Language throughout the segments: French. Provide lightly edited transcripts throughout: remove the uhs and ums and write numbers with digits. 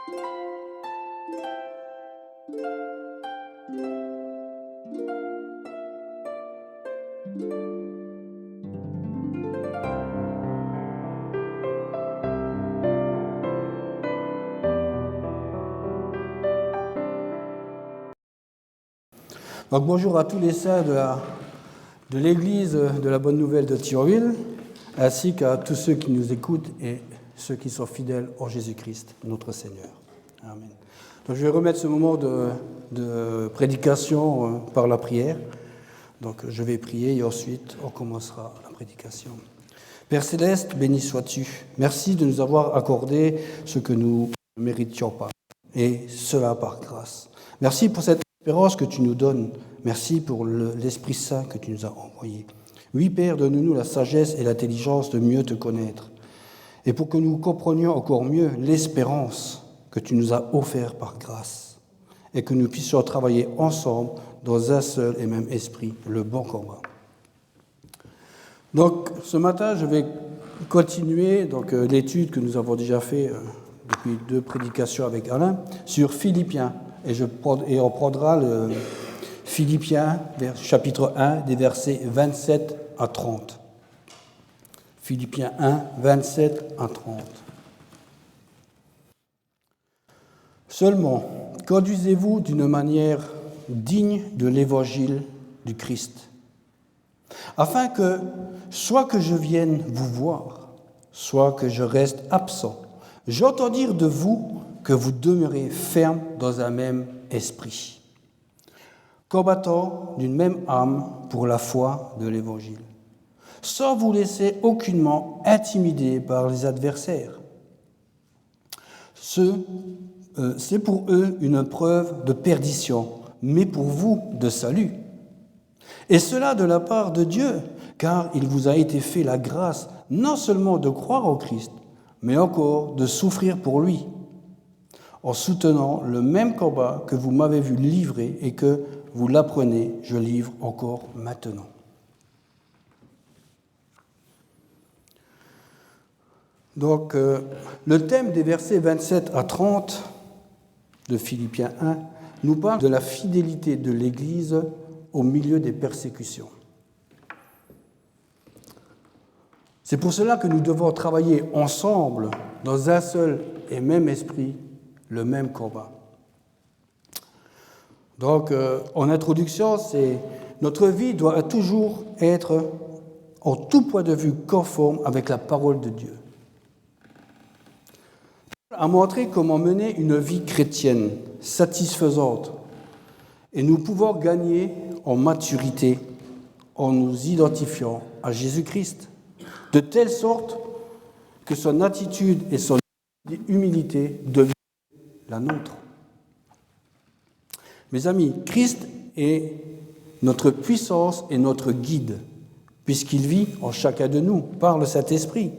Donc bonjour à tous les saints de l'Église de la Bonne Nouvelle de Thionville, ainsi qu'à tous ceux qui nous écoutent et ceux qui sont fidèles en Jésus-Christ, notre Seigneur. Amen. Donc je vais remettre ce moment de prédication par la prière. Donc je vais prier et ensuite on commencera la prédication. Père Céleste, béni sois-tu. Merci de nous avoir accordé ce que nous ne méritions pas, et cela par grâce. Merci pour cette espérance que tu nous donnes. Merci pour l'Esprit Saint que tu nous as envoyé. Oui, Père, donne-nous la sagesse et l'intelligence de mieux te connaître, et pour que nous comprenions encore mieux l'espérance que tu nous as offerte par grâce, et que nous puissions travailler ensemble dans un seul et même esprit, le bon combat. Donc, ce matin, je vais continuer l'étude que nous avons déjà faite depuis 2 prédications avec Alain sur Philippiens. Et on prendra le Philippiens, chapitre 1, des versets 27 à 30. Philippiens 1, 27 à 30. Seulement, conduisez-vous d'une manière digne de l'évangile du Christ, afin que, soit que je vienne vous voir, soit que je reste absent, j'entends dire de vous que vous demeurez ferme dans un même esprit, combattant d'une même âme pour la foi de l'Évangile, sans vous laisser aucunement intimider par les adversaires. C'est pour eux une preuve de perdition, mais pour vous de salut. Et cela de la part de Dieu, car il vous a été fait la grâce non seulement de croire au Christ, mais encore de souffrir pour lui, en soutenant le même combat que vous m'avez vu livrer et que vous l'apprenez, je livre encore maintenant. Donc, le thème des versets 27 à 30 de Philippiens 1 nous parle de la fidélité de l'Église au milieu des persécutions. C'est pour cela que nous devons travailler ensemble dans un seul et même esprit, le même combat. Donc, en introduction, notre vie doit toujours être en tout point de vue conforme avec la parole de Dieu. Paul a montré comment mener une vie chrétienne satisfaisante, et nous pouvons gagner en maturité en nous identifiant à Jésus-Christ, de telle sorte que son attitude et son humilité deviennent la nôtre. Mes amis, Christ est notre puissance et notre guide, puisqu'il vit en chacun de nous par le Saint-Esprit.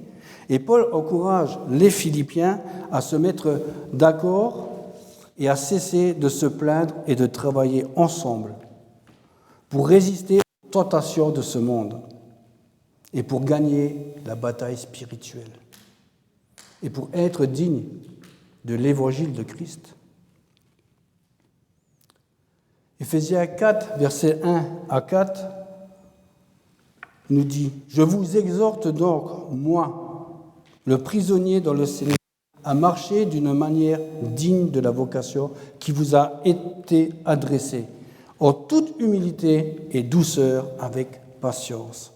Et Paul encourage les Philippiens à se mettre d'accord et à cesser de se plaindre et de travailler ensemble pour résister aux tentations de ce monde et pour gagner la bataille spirituelle et pour être digne de l'évangile de Christ. Éphésiens 4, versets 1 à 4, nous dit « Je vous exhorte donc, moi, le prisonnier dans le Seigneur, à marcher d'une manière digne de la vocation qui vous a été adressée, en toute humilité et douceur, avec patience.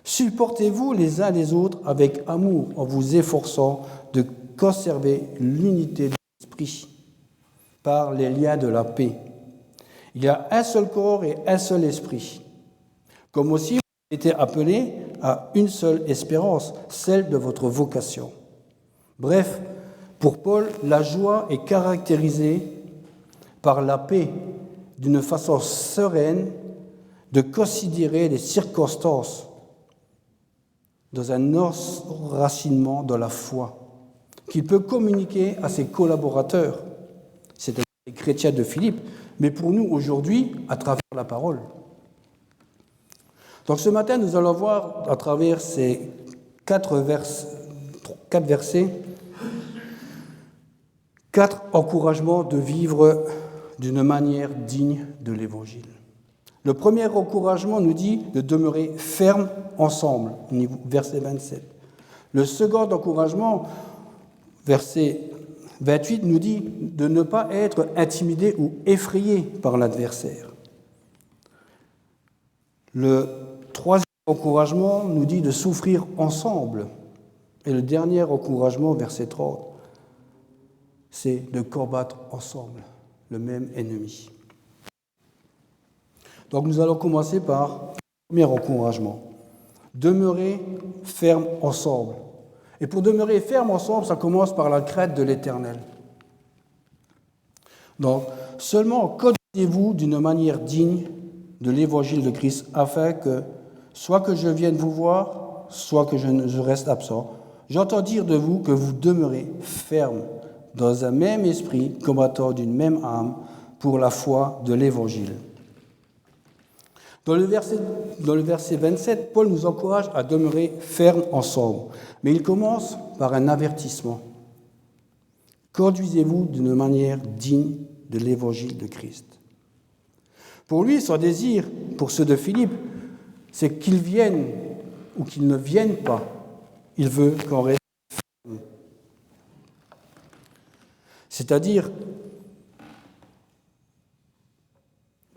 Supportez-vous les uns les autres avec amour, en vous efforçant de conserver l'unité de l'esprit par les liens de la paix. Il y a un seul corps et un seul esprit, comme aussi vous avez été appelés à une seule espérance, celle de votre vocation. Bref, pour Paul, la joie est caractérisée par la paix, d'une façon sereine de considérer les circonstances dans un enracinement dans la foi, qu'il peut communiquer à ses collaborateurs, c'est-à-dire les chrétiens de Philippe, mais pour nous aujourd'hui, à travers la parole. Donc ce matin, nous allons voir à travers ces 4 versets 4 encouragements de vivre d'une manière digne de l'Évangile. Le premier encouragement nous dit de demeurer ferme ensemble, verset 27. Le second encouragement, verset 28, nous dit de ne pas être intimidé ou effrayé par l'adversaire. Le troisième encouragement nous dit de souffrir ensemble. Et le dernier encouragement, verset 30, c'est de combattre ensemble le même ennemi. Donc nous allons commencer par le premier encouragement. Demeurer ferme ensemble. Et pour demeurer ferme ensemble, ça commence par la crainte de l'Éternel. Donc, seulement conduisez-vous d'une manière digne de l'Évangile de Christ, afin que, soit que je vienne vous voir, soit que je reste absent, j'entends dire de vous que vous demeurez ferme dans un même esprit, combattant d'une même âme pour la foi de l'Évangile. Dans le verset 27, Paul nous encourage à demeurer fermes ensemble, mais il commence par un avertissement. Conduisez-vous d'une manière digne de l'Évangile de Christ. Pour lui, son désir, pour ceux de Philippe, c'est qu'ils viennent ou qu'ils ne viennent pas. Il veut qu'on reste ferme. C'est-à-dire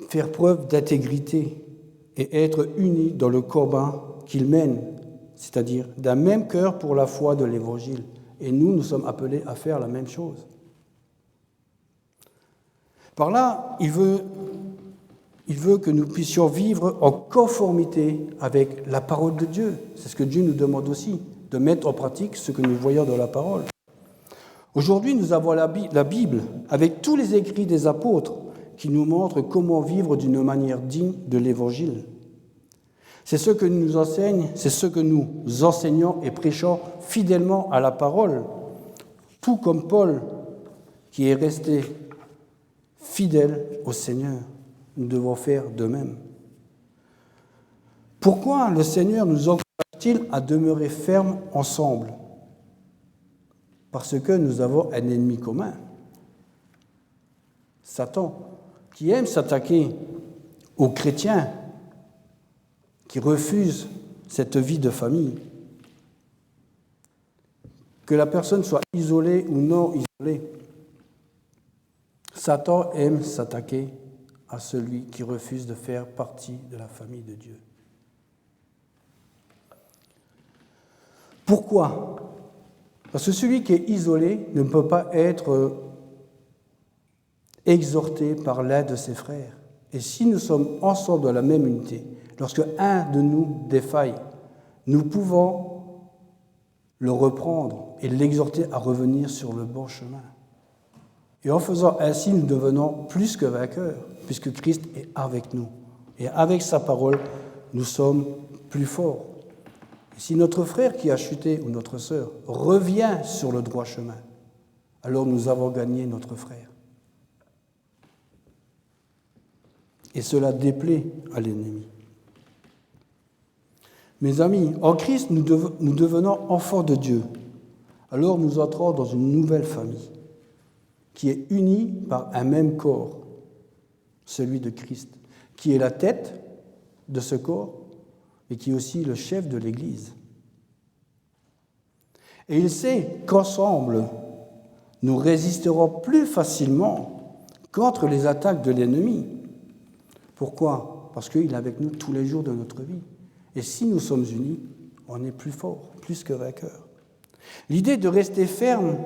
faire preuve d'intégrité et être unis dans le combat qu'ils mènent, c'est-à-dire d'un même cœur pour la foi de l'Évangile. Et nous sommes appelés à faire la même chose. Par là, il veut que nous puissions vivre en conformité avec la parole de Dieu. C'est ce que Dieu nous demande aussi, de mettre en pratique ce que nous voyons dans la parole. Aujourd'hui, nous avons la Bible, avec tous les écrits des apôtres, qui nous montrent comment vivre d'une manière digne de l'Évangile. C'est ce que nous enseigne, c'est ce que nous enseignons et prêchons fidèlement à la parole, tout comme Paul, qui est resté fidèle au Seigneur. Nous devons faire de même. Pourquoi le Seigneur nous encourage-t-il à demeurer fermes ensemble ? Parce que nous avons un ennemi commun, Satan, qui aime s'attaquer aux chrétiens qui refusent cette vie de famille. Que la personne soit isolée ou non isolée, Satan aime s'attaquer à celui qui refuse de faire partie de la famille de Dieu. Pourquoi ? Parce que celui qui est isolé ne peut pas être exhorté par l'un de ses frères. Et si nous sommes ensemble dans la même unité, lorsque un de nous défaille, nous pouvons le reprendre et l'exhorter à revenir sur le bon chemin. Et en faisant ainsi, nous devenons plus que vainqueurs, puisque Christ est avec nous. Et avec sa parole, nous sommes plus forts. Et si notre frère qui a chuté, ou notre sœur, revient sur le droit chemin, alors nous avons gagné notre frère. Et cela déplaît à l'ennemi. Mes amis, en Christ, nous devenons enfants de Dieu. Alors nous entrons dans une nouvelle famille qui est unie par un même corps, celui de Christ, qui est la tête de ce corps et qui est aussi le chef de l'Église. Et il sait qu'ensemble, nous résisterons plus facilement contre les attaques de l'ennemi. Pourquoi ? Parce qu'il est avec nous tous les jours de notre vie. Et si nous sommes unis, on est plus forts, plus que vainqueurs. L'idée de rester ferme,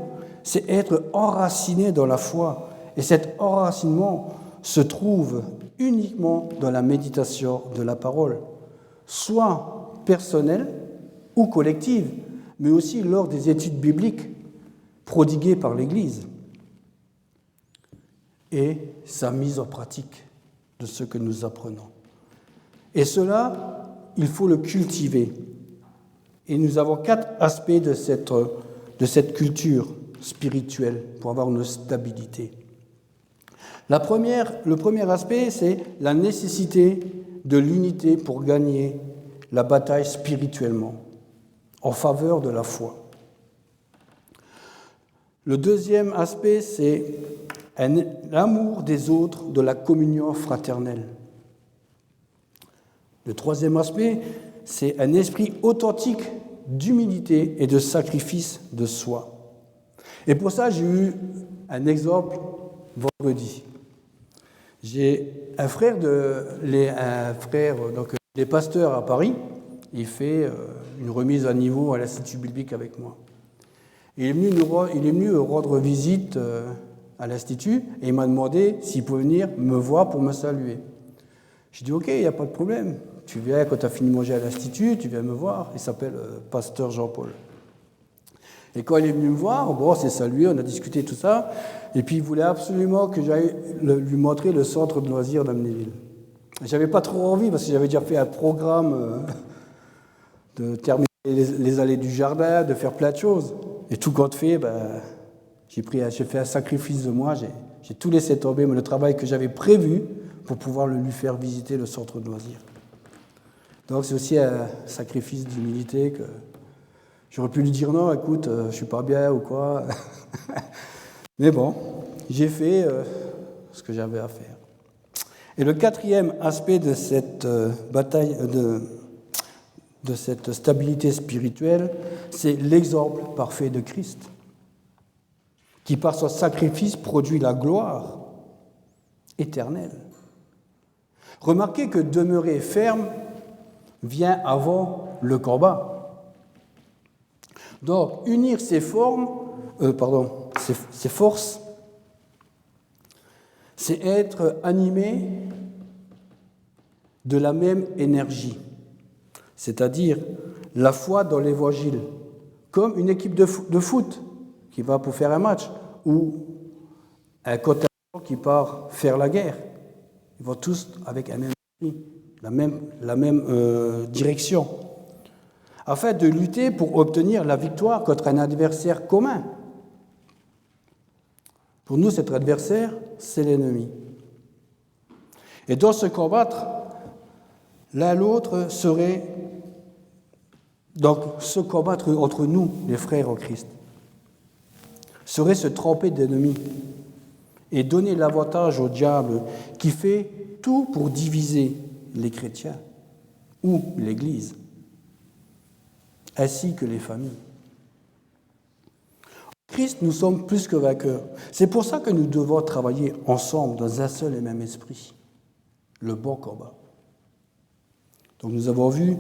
c'est être enraciné dans la foi. Et cet enracinement se trouve uniquement dans la méditation de la parole, soit personnelle ou collective, mais aussi lors des études bibliques prodiguées par l'Église et sa mise en pratique de ce que nous apprenons. Et cela, il faut le cultiver. Et nous avons 4 aspects de cette culture spirituelle pour avoir une stabilité. Le premier aspect, c'est la nécessité de l'unité pour gagner la bataille spirituellement, en faveur de la foi. Le deuxième aspect, c'est l'amour des autres, de la communion fraternelle. Le troisième aspect, c'est un esprit authentique d'humilité et de sacrifice de soi. Et pour ça, j'ai eu un exemple vendredi. J'ai un frère, donc il est pasteur à Paris. Il fait une remise à niveau à l'Institut biblique avec moi. Il est venu rendre visite à l'Institut et il m'a demandé s'il pouvait venir me voir pour me saluer. J'ai dit ok, il n'y a pas de problème. Tu viens quand tu as fini de manger à l'Institut, tu viens me voir. Il s'appelle Pasteur Jean-Paul. Et quand il est venu me voir, bon, on s'est salué, on a discuté tout ça. Et puis il voulait absolument que j'aille lui montrer le centre de loisirs d'Amnéville. J'avais pas trop envie parce que j'avais déjà fait un programme de terminer les allées du jardin, de faire plein de choses. Et tout compte fait, j'ai fait un sacrifice de moi, j'ai tout laissé tomber, mais le travail que j'avais prévu pour pouvoir lui faire visiter le centre de loisirs. Donc c'est aussi un sacrifice d'humilité que j'aurais pu lui dire non, écoute, je suis pas bien ou quoi. Mais bon, j'ai fait ce que j'avais à faire. Et le quatrième aspect de cette bataille, de cette stabilité spirituelle, c'est l'exemple parfait de Christ, qui par son sacrifice produit la gloire éternelle. Remarquez que demeurer ferme vient avant le combat. Donc, unir ses forces, c'est être animé de la même énergie, c'est-à-dire la foi dans l'Évangile, comme une équipe de foot qui va pour faire un match, ou un combattant qui part faire la guerre. Ils vont tous avec un même esprit, la même direction, afin de lutter pour obtenir la victoire contre un adversaire commun. Pour nous, cet adversaire, c'est l'ennemi. Et dans se combattre, l'un l'autre serait donc se combattre entre nous, les frères en Christ, serait se tromper d'ennemis et donner l'avantage au diable qui fait tout pour diviser les chrétiens ou l'Église, ainsi que les familles. En Christ, nous sommes plus que vainqueurs. C'est pour ça que nous devons travailler ensemble dans un seul et même esprit, le bon combat. Donc nous avons vu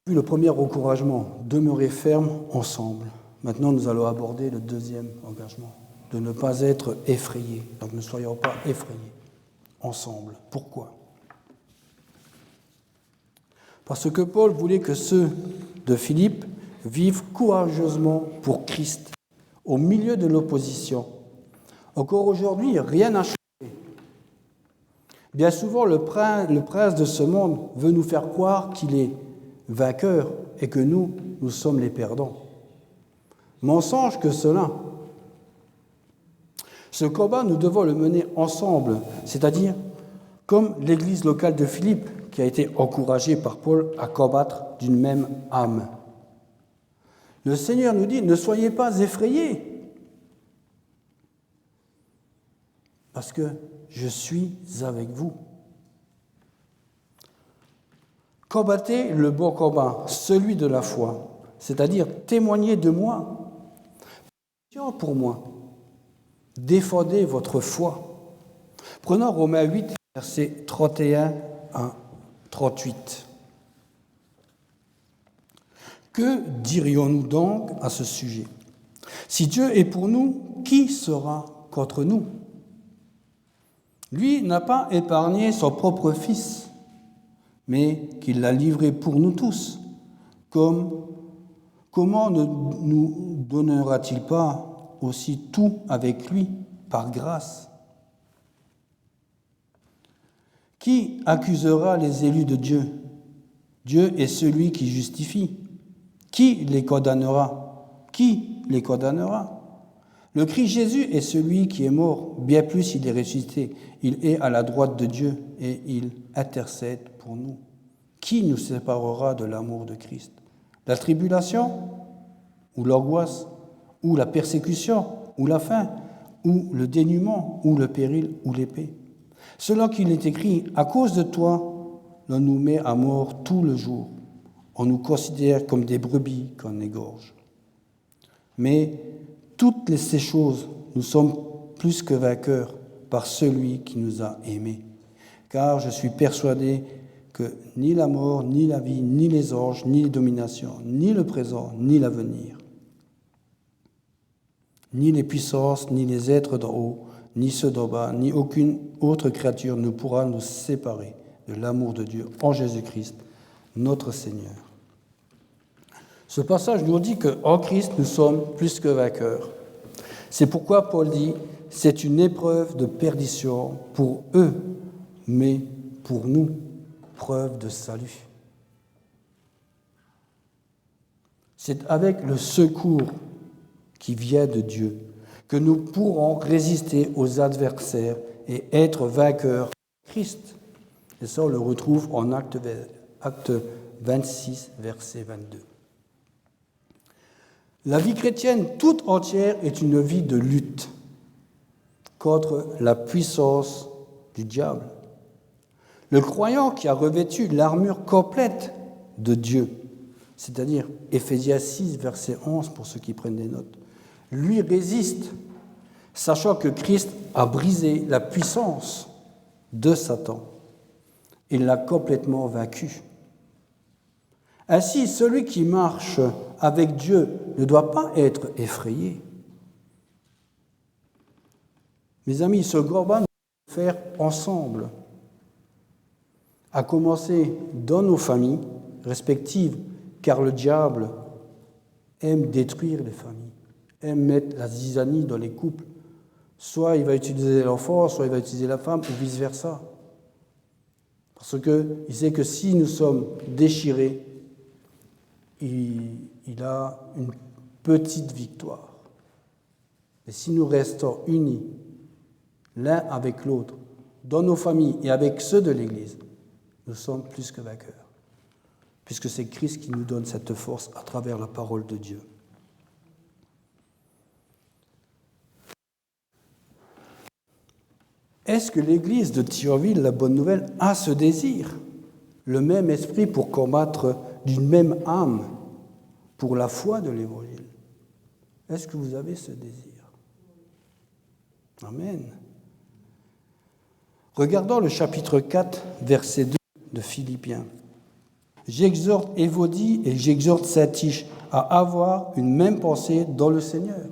le premier encouragement, demeurer ferme ensemble. Maintenant, nous allons aborder le deuxième engagement, de ne pas être effrayés. Donc ne soyons pas effrayés ensemble. Pourquoi ? Parce que Paul voulait que ceux de Philippe vivent courageusement pour Christ, au milieu de l'opposition. Encore aujourd'hui, rien n'a changé. Bien souvent, le prince de ce monde veut nous faire croire qu'il est vainqueur et que nous sommes les perdants. Mensonge que cela. Ce combat, nous devons le mener ensemble, c'est-à-dire comme l'Église locale de Philippe, qui a été encouragée par Paul à combattre d'une même âme. Le Seigneur nous dit, ne soyez pas effrayés, parce que je suis avec vous. Combattez le bon combat, celui de la foi, c'est-à-dire témoignez de moi, priez pour moi, défendez votre foi. Prenons Romains 8, versets 31 à 38. Que dirions-nous donc à ce sujet ? Si Dieu est pour nous, qui sera contre nous ? Lui n'a pas épargné son propre Fils, mais qu'il l'a livré pour nous tous. Comment ne nous donnera-t-il pas aussi tout avec lui, par grâce ? Qui accusera les élus de Dieu ? Dieu est celui qui justifie. Qui les condamnera ? Qui les condamnera ? Le Christ Jésus est celui qui est mort, bien plus il est ressuscité. Il est à la droite de Dieu et il intercède pour nous. Qui nous séparera de l'amour de Christ ? La tribulation ? ou l'angoisse, ou la persécution, ou la faim, ou le dénuement, ou le péril, ou l'épée. Selon qu'il est écrit, à cause de toi, l'on nous met à mort tout le jour. On nous considère comme des brebis qu'on égorge. Mais toutes ces choses, nous sommes plus que vainqueurs par celui qui nous a aimés. Car je suis persuadé que ni la mort, ni la vie, ni les anges, ni les dominations, ni le présent, ni l'avenir, ni les puissances, ni les êtres d'en haut, ni ceux d'en bas, ni aucune autre créature ne pourra nous séparer de l'amour de Dieu en Jésus-Christ, notre Seigneur. Ce passage nous dit qu'en Christ, nous sommes plus que vainqueurs. C'est pourquoi Paul dit, c'est une épreuve de perdition pour eux, mais pour nous, preuve de salut. C'est avec le secours qui vient de Dieu que nous pourrons résister aux adversaires et être vainqueurs en Christ. Et ça, on le retrouve en Acte 26, verset 22. La vie chrétienne toute entière est une vie de lutte contre la puissance du diable. Le croyant qui a revêtu l'armure complète de Dieu, c'est-à-dire Éphésiens 6, verset 11, pour ceux qui prennent des notes, lui résiste, sachant que Christ a brisé la puissance de Satan. Il l'a complètement vaincu. Ainsi, celui qui marche avec Dieu ne doit pas être effrayé. Mes amis, ce combat, nous devons le faire ensemble, à commencer dans nos familles respectives, car le diable aime détruire les familles, aime mettre la zizanie dans les couples. Soit il va utiliser l'enfant, soit il va utiliser la femme, ou vice-versa. Parce qu'il sait que si nous sommes déchirés, il a une petite victoire. Et si nous restons unis, l'un avec l'autre, dans nos familles et avec ceux de l'Église, nous sommes plus que vainqueurs, puisque c'est Christ qui nous donne cette force à travers la parole de Dieu. Est-ce que l'Église de Thionville, la bonne nouvelle, a ce désir, le même esprit pour combattre d'une même âme pour la foi de l'Évangile? Est-ce que vous avez ce désir? Amen. Regardons le chapitre 4, verset 2 de Philippiens. J'exhorte Évodie et j'exhorte Syntyche à avoir une même pensée dans le Seigneur.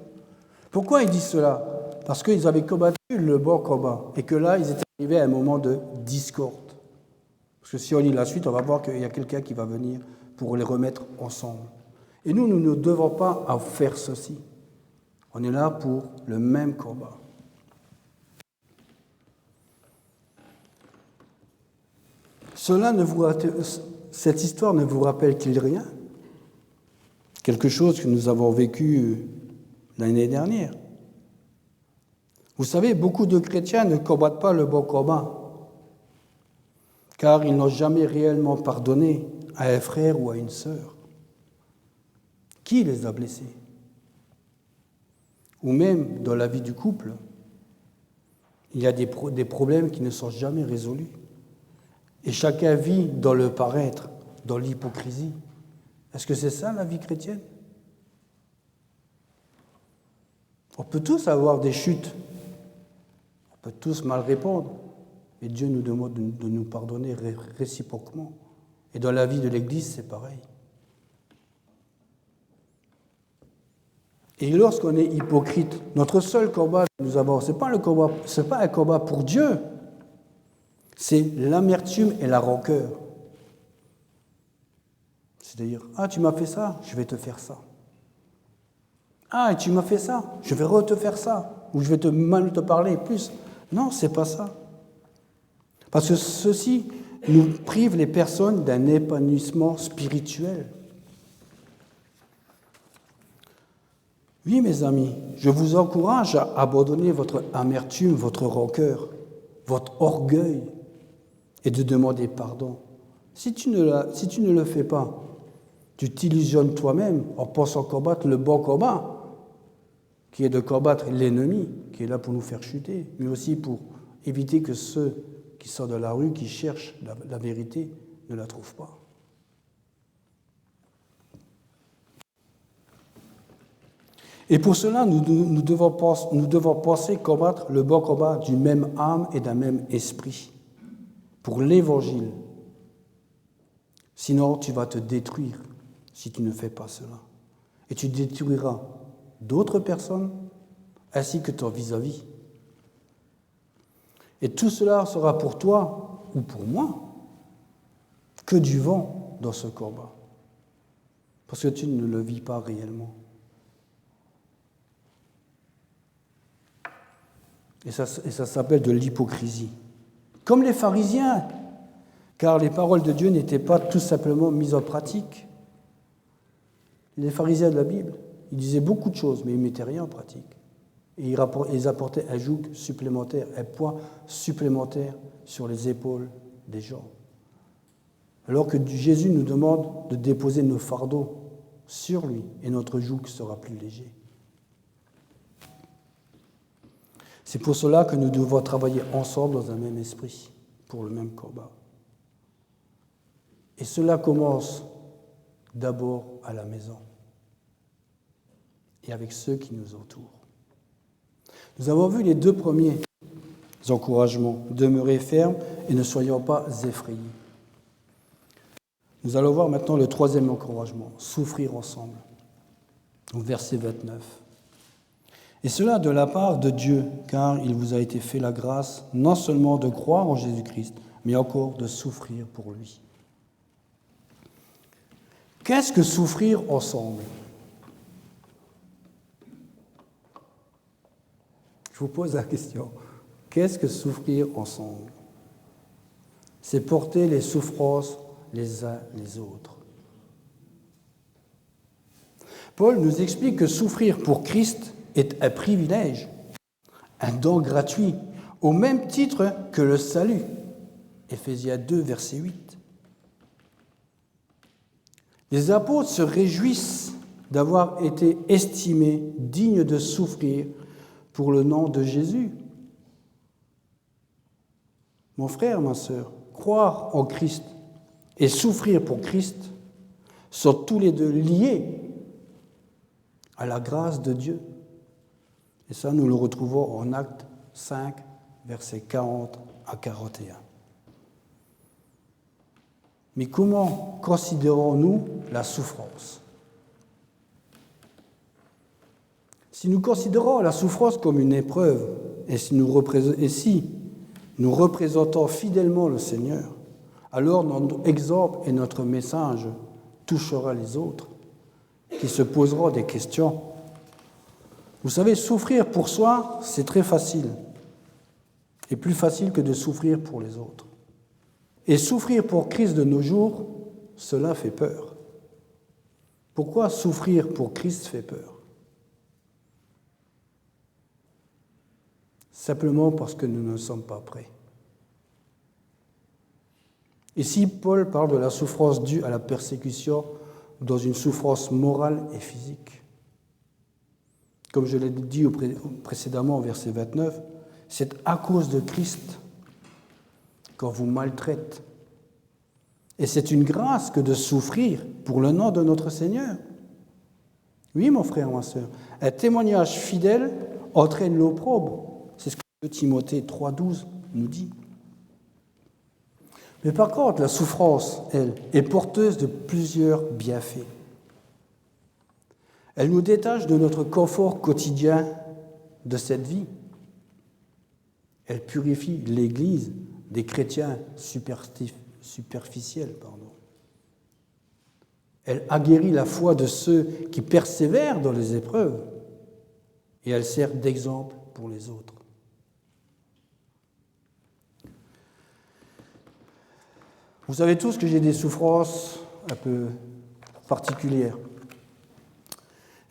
Pourquoi il dit cela? Parce qu'ils avaient combattu le bon combat et que là, ils étaient arrivés à un moment de discorde. Parce que si on lit la suite, on va voir qu'il y a quelqu'un qui va venir pour les remettre ensemble. Et nous ne devons pas en faire ceci. On est là pour le même combat. Cette histoire ne vous rappelle-t-il rien? Quelque chose que nous avons vécu l'année dernière. Vous savez, beaucoup de chrétiens ne combattent pas le bon combat, car ils n'ont jamais réellement pardonné à un frère ou à une sœur. Qui les a blessés? Ou même dans la vie du couple, il y a des problèmes qui ne sont jamais résolus. Et chacun vit dans le paraître, dans l'hypocrisie. Est-ce que c'est ça la vie chrétienne? On peut tous avoir des chutes, on peut tous mal répondre, mais Dieu nous demande de nous pardonner réciproquement. Et dans la vie de l'Église, c'est pareil. Et lorsqu'on est hypocrite, notre seul combat que nous avons, c'est pas un combat pour Dieu, c'est l'amertume et la rancœur. C'est-à-dire, ah, tu m'as fait ça, je vais te faire ça. Ah, tu m'as fait ça, je vais te faire ça. Ou je vais mal te parler plus. Non, c'est pas ça. Parce que ceci nous prive les personnes d'un épanouissement spirituel. Oui, mes amis, je vous encourage à abandonner votre amertume, votre rancœur, votre orgueil et de demander pardon. Si tu ne le fais pas, Tu t'illusionnes toi-même en pensant combattre le bon combat, qui est de combattre l'ennemi, qui est là pour nous faire chuter, mais aussi pour éviter que ceux qui sont dans la rue, qui cherchent la vérité, ne la trouvent pas. Et pour cela, nous devons penser combattre le bon combat d'une même âme et d'un même esprit, pour l'Évangile. Sinon, tu vas te détruire si tu ne fais pas cela. Et tu détruiras d'autres personnes ainsi que ton vis-à-vis. Et tout cela sera pour toi ou pour moi que du vent dans ce combat, parce que tu ne le vis pas réellement. Et ça s'appelle de l'hypocrisie. Comme les pharisiens, car les paroles de Dieu n'étaient pas tout simplement mises en pratique. Les pharisiens de la Bible, ils disaient beaucoup de choses, mais ils ne mettaient rien en pratique. Et ils apportaient un joug supplémentaire, un poids supplémentaire sur les épaules des gens. Alors que Jésus nous demande de déposer nos fardeaux sur lui, et notre joug sera plus léger. C'est pour cela que nous devons travailler ensemble dans un même esprit, pour le même combat. Et cela commence d'abord à la maison et avec ceux qui nous entourent. Nous avons vu les deux premiers encouragements. Demeurez fermes et ne soyons pas effrayés. Nous allons voir maintenant le troisième encouragement, souffrir ensemble. Au verset 29. Et cela de la part de Dieu, car il vous a été fait la grâce non seulement de croire en Jésus-Christ, mais encore de souffrir pour lui. Qu'est-ce que souffrir ensemble ? Je vous pose la question. Qu'est-ce que souffrir ensemble ? C'est porter les souffrances les uns les autres. Paul nous explique que souffrir pour Christ est un privilège, un don gratuit, au même titre que le salut. Éphésiens 2, verset 8. Les apôtres se réjouissent d'avoir été estimés dignes de souffrir pour le nom de Jésus. Mon frère, ma sœur, croire en Christ et souffrir pour Christ sont tous les deux liés à la grâce de Dieu. Et ça, nous le retrouvons en Actes 5, versets 40 à 41. Mais comment considérons-nous la souffrance ? Si nous considérons la souffrance comme une épreuve, et si nous représentons fidèlement le Seigneur, alors notre exemple et notre message touchera les autres, qui se poseront des questions. Vous savez, souffrir pour soi, c'est très facile, et plus facile que de souffrir pour les autres. Et souffrir pour Christ de nos jours, cela fait peur. Pourquoi souffrir pour Christ fait peur ? Simplement parce que nous ne sommes pas prêts. Ici, Paul parle de la souffrance due à la persécution dans une souffrance morale et physique. Comme je l'ai dit précédemment au verset 29, c'est à cause de Christ qu'on vous maltraite. Et c'est une grâce que de souffrir pour le nom de notre Seigneur. Oui, mon frère, ma sœur, un témoignage fidèle entraîne l'opprobre. C'est ce que Timothée 3,12 nous dit. Mais par contre, la souffrance, elle, est porteuse de plusieurs bienfaits. Elle nous détache de notre confort quotidien de cette vie. Elle purifie l'Église des chrétiens superficiels. Elle aguerrit la foi de ceux qui persévèrent dans les épreuves et elle sert d'exemple pour les autres. Vous savez tous que j'ai des souffrances un peu particulières.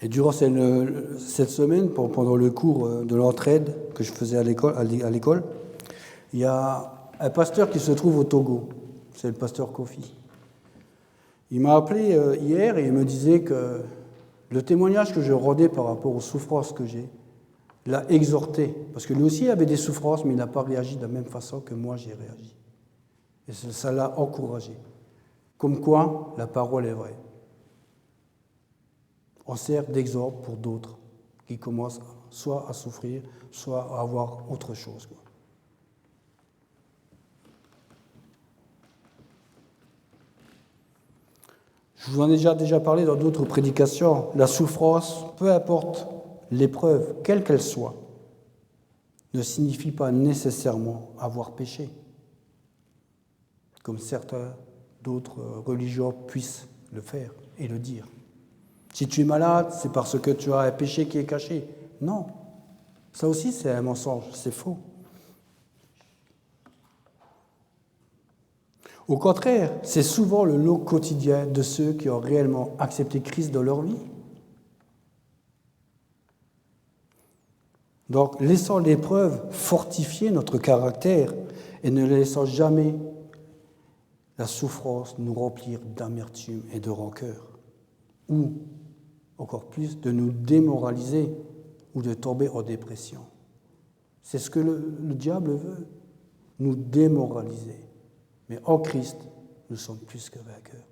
Et durant cette semaine, pendant le cours de l'entraide que je faisais à l'école, il y a un pasteur qui se trouve au Togo. C'est le pasteur Kofi. Il m'a appelé hier et il me disait que le témoignage que je rendais par rapport aux souffrances que j'ai l'a exhorté, parce que lui aussi avait des souffrances, mais il n'a pas réagi de la même façon que moi j'ai réagi. Et ça l'a encouragé. Comme quoi, la parole est vraie. On sert d'exemple pour d'autres qui commencent soit à souffrir, soit à avoir autre chose. Je vous en ai déjà parlé dans d'autres prédications. La souffrance, peu importe l'épreuve, quelle qu'elle soit, ne signifie pas nécessairement avoir péché, comme certains d'autres religions puissent le faire et le dire. Si tu es malade, c'est parce que tu as un péché qui est caché. Non, ça aussi c'est un mensonge, c'est faux. Au contraire, c'est souvent le lot quotidien de ceux qui ont réellement accepté Christ dans leur vie. Donc, laissons l'épreuve fortifier notre caractère et ne laissons jamais la souffrance nous remplir d'amertume et de rancœur, ou, encore plus, de nous démoraliser ou de tomber en dépression. C'est ce que le diable veut, nous démoraliser. Mais en Christ, nous sommes plus que vainqueurs.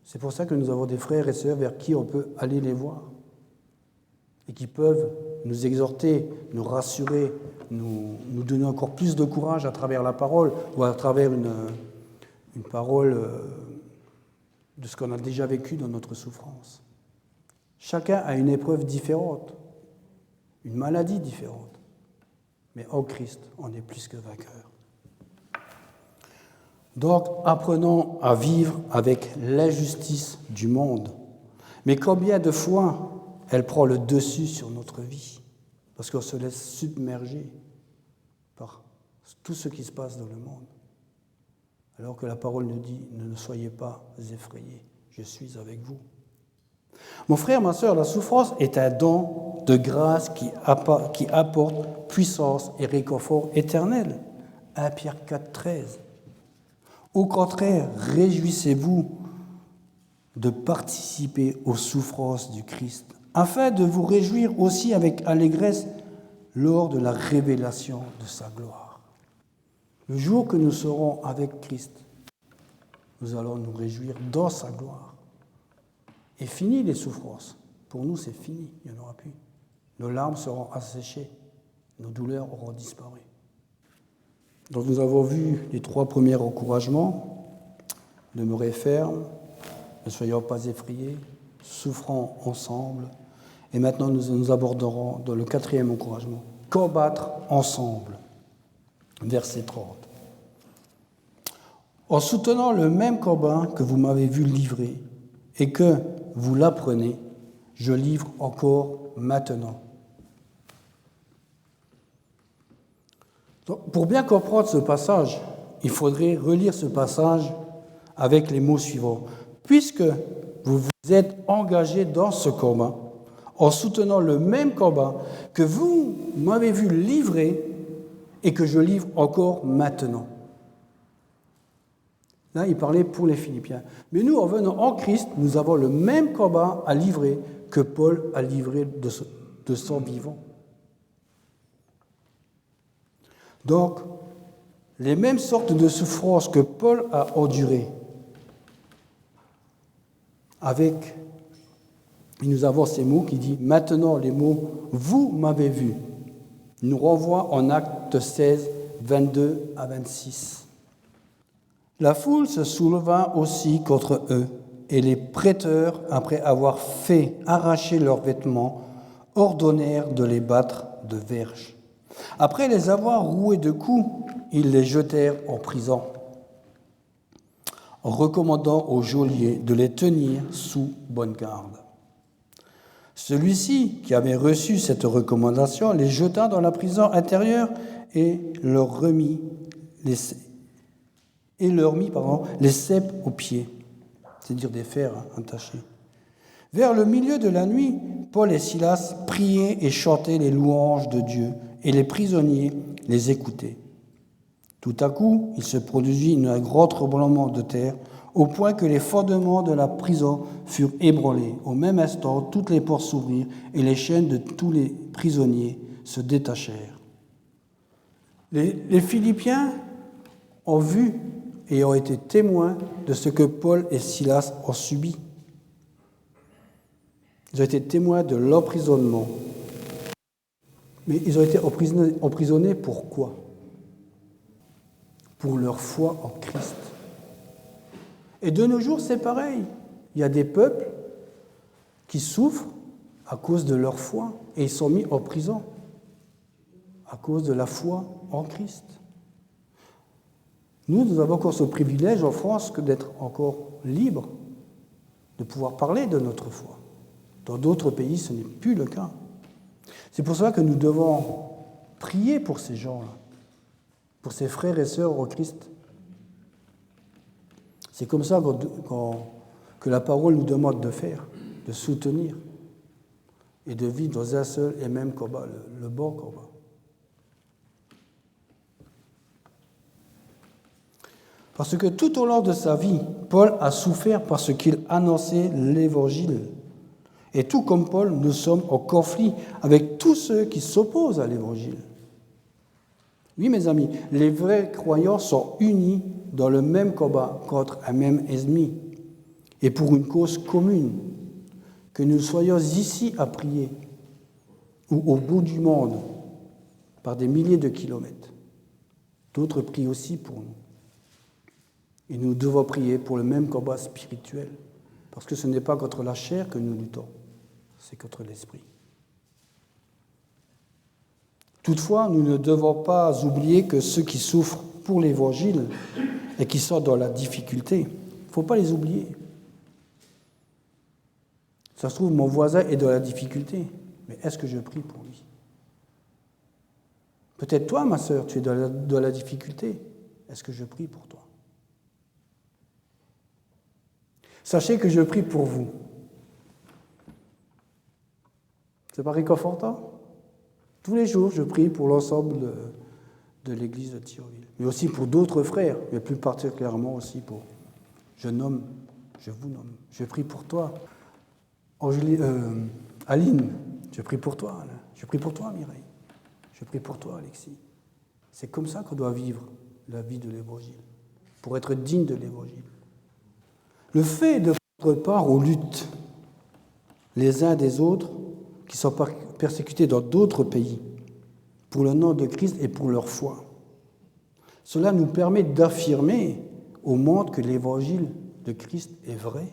C'est pour ça que nous avons des frères et sœurs vers qui on peut aller les voir et qui peuvent nous exhorter, nous rassurer, nous donner encore plus de courage à travers la parole ou à travers une parole de ce qu'on a déjà vécu dans notre souffrance. Chacun a une épreuve différente, une maladie différente. Mais en Christ, on est plus que vainqueurs. Donc, apprenons à vivre avec l'injustice du monde. Mais combien de fois elle prend le dessus sur notre vie, parce qu'on se laisse submerger par tout ce qui se passe dans le monde. Alors que la parole nous dit, ne soyez pas effrayés, je suis avec vous. Mon frère, ma sœur, la souffrance est un don de grâce qui apporte puissance et réconfort éternel. 1 Pierre 4, 13. Au contraire, réjouissez-vous de participer aux souffrances du Christ, afin de vous réjouir aussi avec allégresse lors de la révélation de sa gloire. Le jour que nous serons avec Christ, nous allons nous réjouir dans sa gloire. Et fini les souffrances. Pour nous, c'est fini, il n'y en aura plus. Nos larmes seront asséchées, nos douleurs auront disparu. Donc nous avons vu les 3 premiers encouragements. Demeurez fermes, ne soyons pas effrayés, souffrons ensemble. Et maintenant, nous aborderons dans le 4e encouragement, combattre ensemble. Verset 30. En soutenant le même combat que vous m'avez vu livrer et que vous l'apprenez, je livre encore maintenant. Donc, pour bien comprendre ce passage, il faudrait relire ce passage avec les mots suivants. Puisque vous vous êtes engagés dans ce combat, en soutenant le même combat que vous m'avez vu livrer et que je livre encore maintenant. Là, il parlait pour les Philippiens. Mais nous, en venant en Christ, nous avons le même combat à livrer que Paul a livré de son vivant. Donc, les mêmes sortes de souffrances que Paul a endurées, avec, nous avons ces mots qui disent, maintenant les mots « vous m'avez vu » nous renvoient en Actes 16, 22 à 26. La foule se souleva aussi contre eux, et les prêteurs, après avoir fait arracher leurs vêtements, ordonnèrent de les battre de verges. Après les avoir roués de coups, ils les jetèrent en prison, en recommandant au geôlier de les tenir sous bonne garde. Celui-ci, qui avait reçu cette recommandation, les jeta dans la prison intérieure et leur mit les ceps aux pieds, c'est-à-dire des fers attachés. Vers le milieu de la nuit, Paul et Silas priaient et chantaient les louanges de Dieu, et les prisonniers les écoutaient. Tout à coup, il se produisit un grand tremblement de terre au point que les fondements de la prison furent ébranlés. Au même instant, toutes les portes s'ouvrirent et les chaînes de tous les prisonniers se détachèrent. Les Philippiens ont vu et ont été témoins de ce que Paul et Silas ont subi. Ils ont été témoins de l'emprisonnement. Mais ils ont été emprisonnés pour quoi? Pour leur foi en Christ. Et de nos jours, c'est pareil. Il y a des peuples qui souffrent à cause de leur foi et ils sont mis en prison à cause de la foi en Christ. Nous avons encore ce privilège en France que d'être encore libres de pouvoir parler de notre foi. Dans d'autres pays, ce n'est plus le cas. C'est pour cela que nous devons prier pour ces gens-là, pour ces frères et sœurs en Christ. C'est comme ça que la parole nous demande de faire, de soutenir et de vivre dans un seul et même combat, le bon combat. Parce que tout au long de sa vie, Paul a souffert parce qu'il annonçait l'Évangile. Et tout comme Paul, nous sommes en conflit avec tous ceux qui s'opposent à l'Évangile. Oui, mes amis, les vrais croyants sont unis dans le même combat contre un même ennemi et pour une cause commune. Que nous soyons ici à prier ou au bout du monde par des milliers de kilomètres. D'autres prient aussi pour nous. Et nous devons prier pour le même combat spirituel, parce que ce n'est pas contre la chair que nous luttons, c'est contre l'esprit. Toutefois, nous ne devons pas oublier que ceux qui souffrent pour l'Évangile et qui sont dans la difficulté, il ne faut pas les oublier. Ça se trouve, mon voisin est dans la difficulté, mais est-ce que je prie pour lui? Peut-être toi, ma sœur, tu es dans la difficulté. Est-ce que je prie pour toi? Sachez que je prie pour vous. C'est pas réconfortant? Tous les jours, je prie pour l'ensemble de l'église de Thionville, mais aussi pour d'autres frères, mais plus particulièrement aussi pour... je vous nomme, je prie pour toi. Aline, je prie pour toi. Alain. Je prie pour toi, Mireille. Je prie pour toi, Alexis. C'est comme ça qu'on doit vivre la vie de l'Évangile, pour être digne de l'Évangile. Le fait de prendre part aux luttes les uns des autres qui sont persécutés dans d'autres pays pour le nom de Christ et pour leur foi, cela nous permet d'affirmer au monde que l'Évangile de Christ est vrai.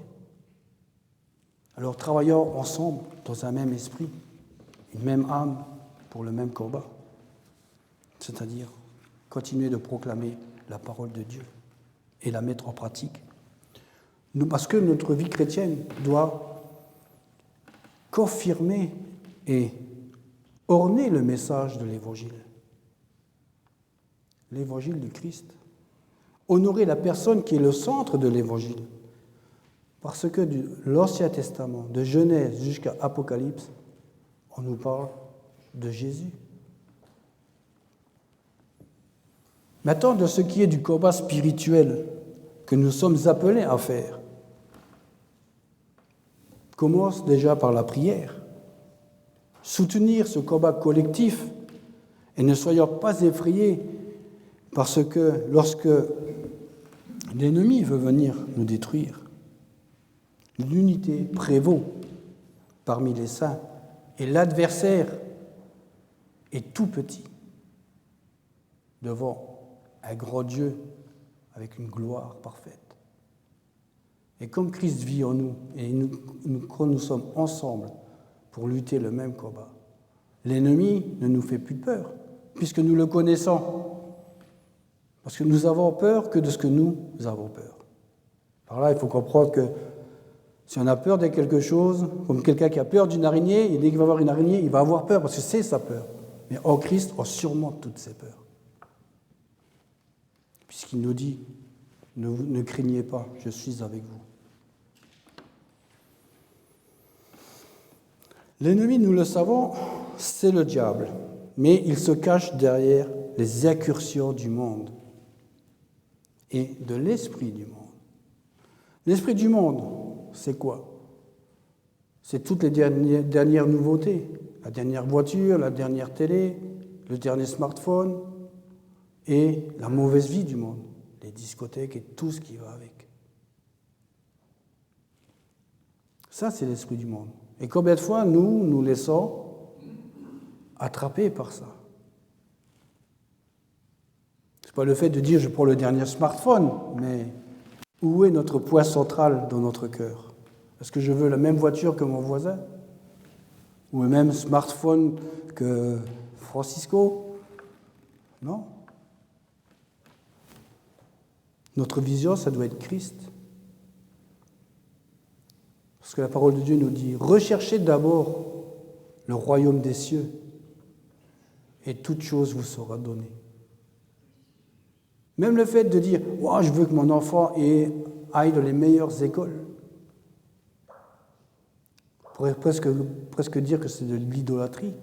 Alors travaillons ensemble dans un même esprit, une même âme pour le même combat, c'est-à-dire continuer de proclamer la parole de Dieu et la mettre en pratique. Parce que notre vie chrétienne doit confirmer et orner le message de l'Évangile. L'Évangile du Christ. Honorer la personne qui est le centre de l'Évangile. Parce que de l'Ancien Testament, de Genèse jusqu'à Apocalypse, on nous parle de Jésus. Maintenant, de ce qui est du combat spirituel que nous sommes appelés à faire, commence déjà par la prière. Soutenir ce combat collectif et ne soyons pas effrayés parce que lorsque l'ennemi veut venir nous détruire, l'unité prévaut parmi les saints et l'adversaire est tout petit devant un grand Dieu avec une gloire parfaite. Et comme Christ vit en nous, et nous sommes ensemble pour lutter le même combat, l'ennemi ne nous fait plus peur, puisque nous le connaissons. Parce que nous avons peur que de ce que nous avons peur. Par là, il faut comprendre que si on a peur de quelque chose, comme quelqu'un qui a peur d'une araignée, et dès qu'il va voir une araignée, il va avoir peur, parce que c'est sa peur. Mais en Christ, on surmonte toutes ces peurs. Puisqu'il nous dit, ne craignez pas, je suis avec vous. L'ennemi, nous le savons, c'est le diable, mais il se cache derrière les incursions du monde et de l'esprit du monde. L'esprit du monde, c'est quoi? C'est toutes les dernières nouveautés. La dernière voiture, la dernière télé, le dernier smartphone et la mauvaise vie du monde, les discothèques et tout ce qui va avec. Ça, c'est l'esprit du monde. Et combien de fois nous laissons attraper par ça? C'est pas le fait de dire je prends le dernier smartphone, mais où est notre point central dans notre cœur? Est-ce que je veux la même voiture que mon voisin? Ou le même smartphone que Francisco? Non. Notre vision, ça doit être Christ. Parce que la parole de Dieu nous dit, recherchez d'abord le royaume des cieux et toute chose vous sera donnée. Même le fait de dire, oh, je veux que mon enfant aille dans les meilleures écoles, on pourrait presque dire que c'est de l'idolâtrie.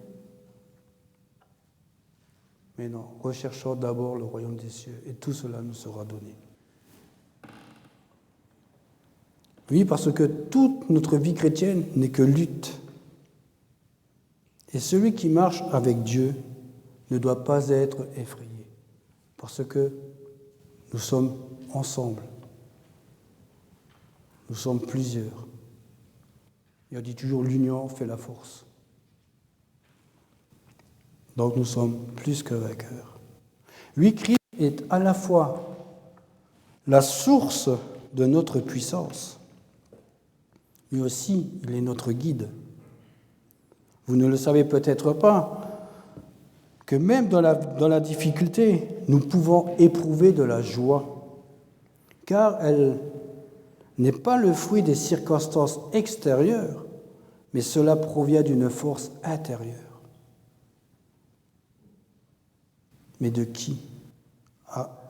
Mais non, recherchons d'abord le royaume des cieux et tout cela nous sera donné. Oui, parce que toute notre vie chrétienne n'est que lutte. Et celui qui marche avec Dieu ne doit pas être effrayé, parce que nous sommes ensemble. Nous sommes plusieurs. Et on dit toujours l'union fait la force. Donc nous sommes plus que vainqueurs. Oui, Christ est à la fois la source de notre puissance, mais aussi il est notre guide. Vous ne le savez peut-être pas, que même dans la difficulté, nous pouvons éprouver de la joie, car elle n'est pas le fruit des circonstances extérieures, mais cela provient d'une force intérieure. Mais de qui?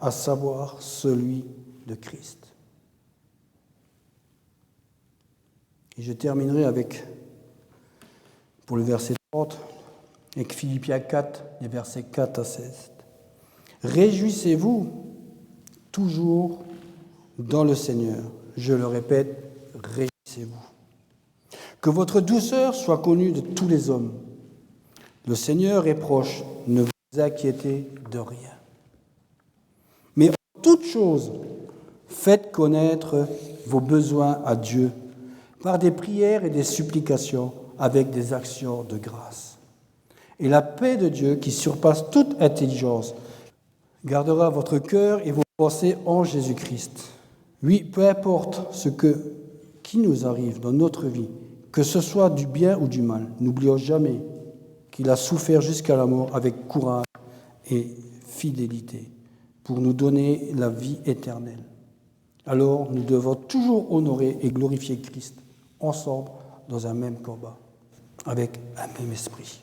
À savoir celui de Christ. Et je terminerai pour le verset 30, avec Philippiens 4, les versets 4 à 16. Réjouissez-vous toujours dans le Seigneur. Je le répète, réjouissez-vous. Que votre douceur soit connue de tous les hommes. Le Seigneur est proche, ne vous inquiétez de rien. Mais en toute chose, faites connaître vos besoins à Dieu par des prières et des supplications avec des actions de grâce. Et la paix de Dieu, qui surpasse toute intelligence, gardera votre cœur et vos pensées en Jésus-Christ. Oui, peu importe qui nous arrive dans notre vie, que ce soit du bien ou du mal, n'oublions jamais qu'il a souffert jusqu'à la mort avec courage et fidélité pour nous donner la vie éternelle. Alors, nous devons toujours honorer et glorifier Christ ensemble dans un même combat, avec un même esprit.